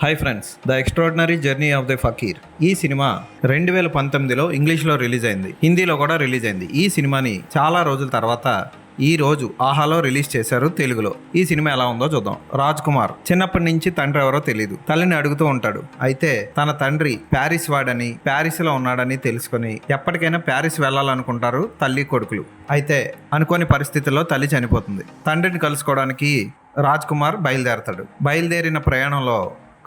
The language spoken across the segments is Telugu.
Hi friends, the extraordinary journey of the fakir. ఈ సినిమా 2019లో ఇంగ్లీష్లో రిలీజ్ అయింది, హిందీలో కూడా రిలీజ్ అయింది. ఈ సినిమాని చాలా రోజుల తర్వాత ఈ రోజు ఆహాలో రిలీజ్ చేశారు తెలుగులో. ఈ సినిమా ఎలా ఉందో చూద్దాం. రాజ్ కుమార్ చిన్నప్పటి నుంచి తండ్రి ఎవరో తెలియదు. తల్లిని అడుగుతూ ఉంటాడు. అయితే తన తండ్రి ప్యారిస్ వాడని, ప్యారిస్ లో ఉన్నాడని తెలుసుకుని ఎప్పటికైనా ప్యారిస్ వెళ్ళాలనుకుంటారు తల్లి కొడుకులు. అయితే అనుకోని పరిస్థితుల్లో తల్లి చనిపోతుంది. తండ్రిని కలుసుకోవడానికి రాజ్ కుమార్ బయలుదేరతాడు. బయలుదేరిన ప్రయాణంలో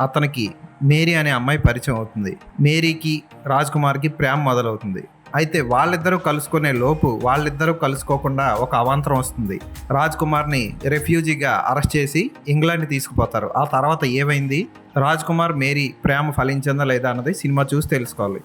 అతనికి మేరీ అనే అమ్మాయి పరిచయం అవుతుంది. మేరీకి రాజ్ కుమార్కి ప్రేమ మొదలవుతుంది. అయితే వాళ్ళిద్దరూ కలుసుకునే లోపు వాళ్ళిద్దరూ కలుసుకోకుండా ఒక అవాంతరం వస్తుంది. రాజ్ కుమార్ని రెఫ్యూజీగా అరెస్ట్ చేసి ఇంగ్లాండ్ తీసుకుపోతారు. ఆ తర్వాత ఏమైంది, రాజ్ కుమార్ మేరీ ప్రేమ ఫలించిందా లేదా అన్నది సినిమా చూసి తెలుసుకోవాలి.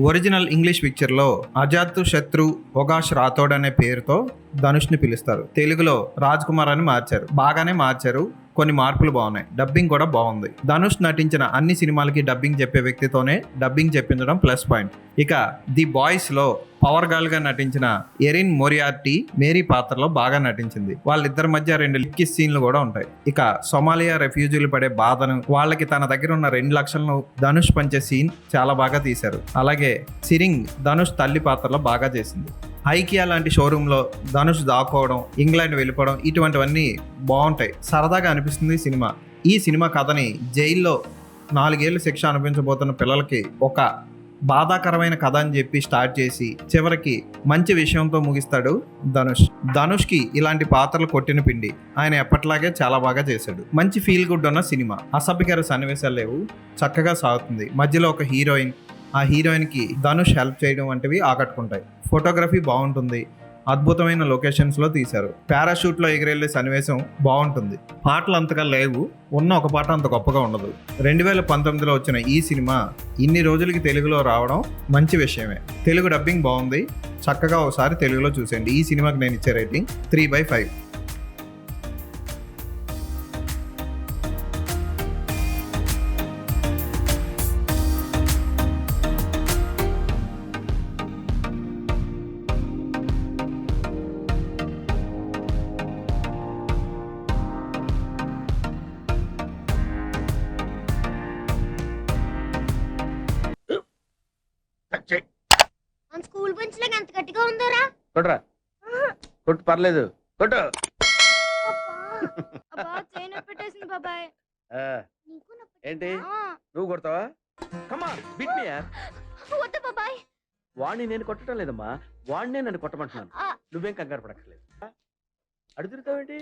ఒరిజినల్ ఇంగ్లీష్ పిక్చర్లో అజాత్ శత్రు ఒగాష్ రాథోడ్ అనే పేరుతో ధనుష్ని పిలుస్తారు. తెలుగులో రాజ్ కుమార్ అని మార్చారు. బాగానే మార్చారు, కొన్ని మార్పులు బాగున్నాయి. డబ్బింగ్ కూడా బాగుంది. ధనుష్ నటించిన అన్ని సినిమాలకి డబ్బింగ్ చెప్పే వ్యక్తితోనే డబ్బింగ్ చెప్పించడం ప్లస్ పాయింట్. ఇక ది బాయ్స్ లో పవర్ గర్ల్ గా నటించిన ఎరిన్ మోరియార్టీ మేరీ పాత్రలో బాగా నటించింది. వాళ్ళిద్దరి మధ్య 2 లిప్ కిస్ సీన్లు కూడా ఉంటాయి. ఇక సోమాలియా రెఫ్యూజీలు పడే బాధను, వాళ్ళకి తన దగ్గర ఉన్న 2 లక్షలను ధనుష్ పంచే సీన్ చాలా బాగా తీశారు. అలాగే సిరింగ్ ధనుష్ తల్లి పాత్రలో బాగా చేసింది. ఐకియా లాంటి షోరూంలో ధనుష్ దాక్కోవడం, ఇంగ్లాండ్ వెళ్ళిపోవడం, ఇటువంటివన్నీ బాగుంటాయి. సరదాగా అనిపిస్తుంది సినిమా. ఈ సినిమా కథని జైల్లో 4 ఏళ్ళు శిక్ష అనిపించబోతున్న పిల్లలకి ఒక బాధాకరమైన కథ అని చెప్పి స్టార్ట్ చేసి చివరికి మంచి విషయంతో ముగిస్తాడు ధనుష్కి ఇలాంటి పాత్రలు కొట్టిన పిండి. ఆయన ఎప్పట్లాగే చాలా బాగా చేశాడు. మంచి ఫీల్ గుడ్ ఉన్న సినిమా. అసభ్యకర సన్నివేశాలు లేవు, చక్కగా సాగుతుంది. మధ్యలో ఒక హీరోయిన్, ఆ హీరోయిన్కి ధనుష్ హెల్ప్ చేయడం వంటివి ఆకట్టుకుంటాయి. ఫోటోగ్రఫీ బాగుంటుంది. అద్భుతమైన లొకేషన్స్లో తీశారు. పారాషూట్లో ఎగిరెళ్ళే సన్నివేశం బాగుంటుంది. పాటలు అంతగా లేవు, ఉన్న ఒక పాట అంత గొప్పగా ఉండదు. 2019లో వచ్చిన ఈ సినిమా ఇన్ని రోజులకి తెలుగులో రావడం మంచి విషయమే. తెలుగు డబ్బింగ్ బాగుంది. చక్కగా ఒకసారి తెలుగులో చూసేయండి. ఈ సినిమాకి నేను ఇచ్చే రేటింగ్ 3/5. మన స్కూల్ బెంచ్ లాగా ఎంత గట్టిగా ఉందోరా. కొట్రా, కొట్టు, పర్లేదు, కొట్టు. అబ్బా చైన్ పెట్టేసింది బాబాయ్. ఆ, నీకు నొప్పి ఏంటి ఆ, నువ్వు కొడతావా? కమా బిట్ మీ యార్. వద్దు బాబాయ్. వాణ్ణి నేను కొట్టడం లేదమ్మా, వాణ్ణే నన్ను కొట్టమంటున్నాను. ఆ, నువ్వేం కంగారు పడక్కర్లేదు. అడుగుతావేంటి?